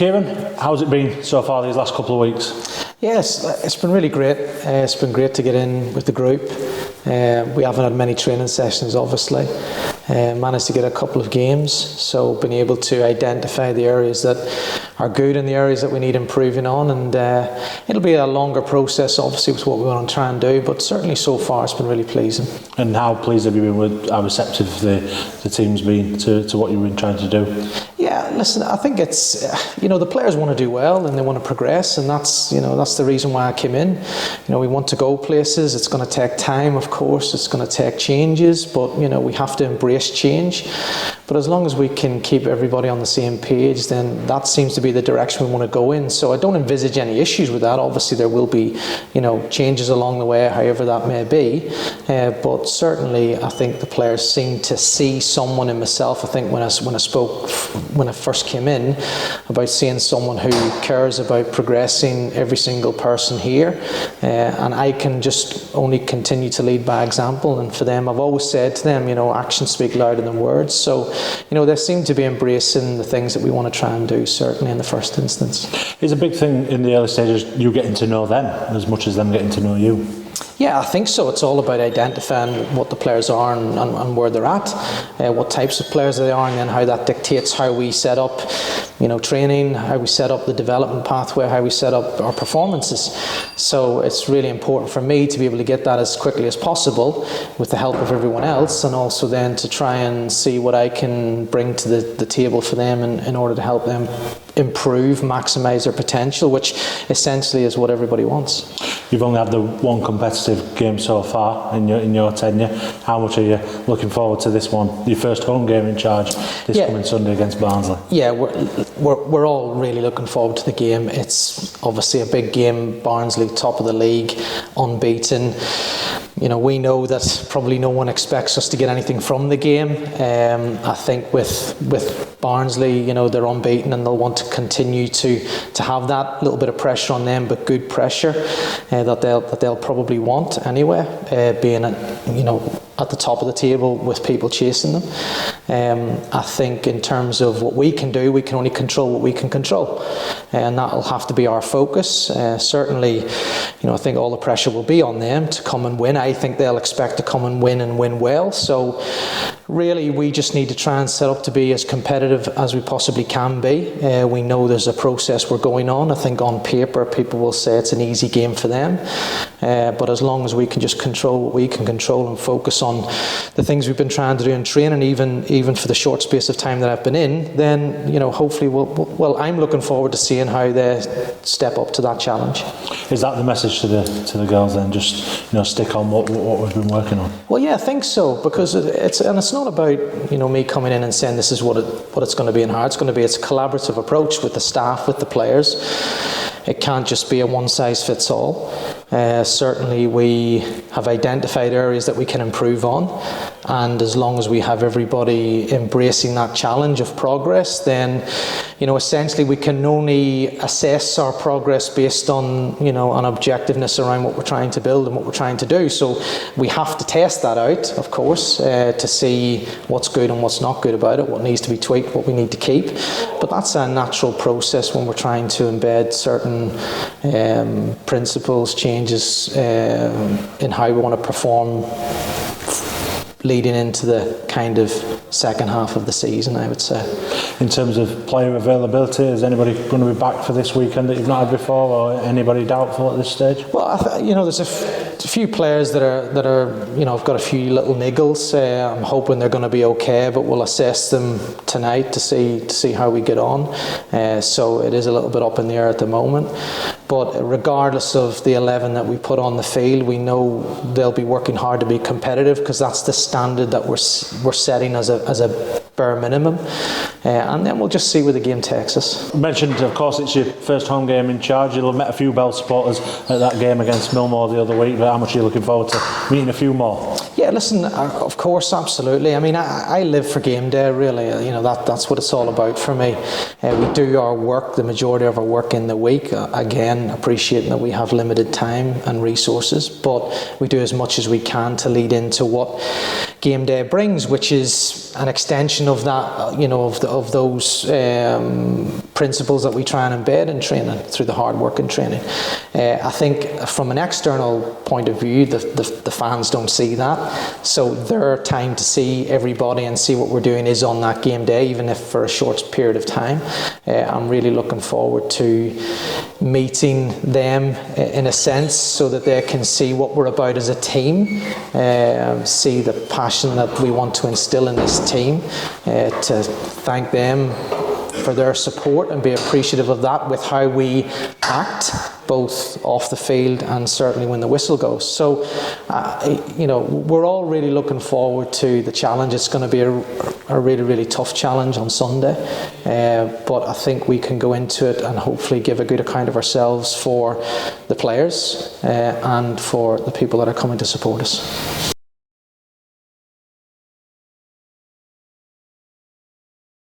Ciaran, how's it been so far these last couple of weeks? Yes, it's been really great. It's been great to get in with the group. We haven't had many training sessions, obviously. Managed to get a couple of games, so been able to identify the areas that are good and the areas that we need improving on, and it'll be a longer process, obviously, with what we want to try and do, but certainly so far it's been really pleasing. And how pleased have you been with how receptive the team's been to what you've been trying to do? Yeah, listen, I think it's, the players want to do well and they want to progress, and that's the reason why I came in. We want to go places. It's going to take time, of course. It's going to take changes, but we have to embrace change. But as long as we can keep everybody on the same page, then that seems to be the direction we want to go in. So I don't envisage any issues with that. Obviously there will be changes along the way, however that may be, but certainly I think the players seem to see someone in myself. I think when I first came in, about seeing someone who cares about progressing every single person here, and I can just only continue to lead by example. And for them, I've always said to them, actions speak louder than words. So they seem to be embracing the things that we want to try and do, certainly in the first instance. It's a big thing in the early stages, you getting to know them as much as them getting to know you. Yeah, I think so. It's all about identifying what the players are and where they're at, what types of players they are, and then how that dictates how we set up, training, how we set up the development pathway, how we set up our performances. So it's really important for me to be able to get that as quickly as possible with the help of everyone else, and also then to try and see what I can bring to the table for them in order to help them improve, maximise their potential, which essentially is what everybody wants. You've only had the one competitive game so far in your tenure. How much are you looking forward to this one, your first home game in charge this coming Sunday against Barnsley? Yeah, we're all really looking forward to the game. It's obviously a big game. Barnsley, top of the league, unbeaten. We know that probably no one expects us to get anything from the game. I think with Barnsley, they're unbeaten and they'll want to continue to have that little bit of pressure on them, but good pressure that they'll probably want anyway, being at the top of the table with people chasing them. I think in terms of what we can do, we can only control what we can control, and that'll have to be our focus. Certainly, I think all the pressure will be on them to come and win. I think they'll expect to come and win well. So really, we just need to try and set up to be as competitive as we possibly can be. We know there's a process we're going on. I think on paper, people will say it's an easy game for them. But as long as we can just control what we can control and focus on the things we've been trying to do in training, even for the short space of time that I've been in, then hopefully I'm looking forward to seeing how they step up to that challenge. Is that the message to the girls then? Just stick on what we've been working on. Well, yeah, I think so, because it's not about me coming in and saying this is what it's going to be and how it's going to be. It's a collaborative approach with the staff, with the players. It can't just be a one-size-fits-all. Certainly we have identified areas that we can improve on, and as long as we have everybody embracing that challenge of progress, then essentially we can only assess our progress based on on objectiveness around what we're trying to build and what we're trying to do. So we have to test that out, of course, to see what's good and what's not good about it, what needs to be tweaked, what we need to keep. But that's a natural process when we're trying to embed certain principles, changes in how we want to perform leading into the kind of second half of the season, I would say. In terms of player availability, is anybody going to be back for this weekend that you've not had before, or anybody doubtful at this stage? Well, there's a few players that are have got a few little niggles. I'm hoping they're going to be okay, but we'll assess them tonight to see how we get on. So it is a little bit up in the air at the moment. But regardless of the 11 that we put on the field, we know they'll be working hard to be competitive, because that's the standard that we're setting as a bare minimum. And then we'll just see where the game takes us. You mentioned, of course, it's your first home game in charge. You'll have met a few Belle supporters at that game against Millmore the other week, but how much are you looking forward to meeting a few more? Yeah, listen, of course, absolutely. I mean, I live for game day, really. That's what it's all about for me. We do our work, the majority of our work in the week. Again, appreciating that we have limited time and resources, but we do as much as we can to lead into what game day brings, which is an extension of that, you know, of those principles that we try and embed in training through the hard work in training. I think from an external point of view, the fans don't see that, so their time to see everybody and see what we're doing is on that game day, even if for a short period of time. I'm really looking forward to meeting them in a sense, so that they can see what we're about as a team, see the passion that we want to instill in this team, to thank them for their support and be appreciative of that with how we act, both off the field and certainly when the whistle goes. So, you know, we're all really looking forward to the challenge. It's going to be a really, really tough challenge on Sunday, but I think we can go into it and hopefully give a good account of ourselves for the players and for the people that are coming to support us.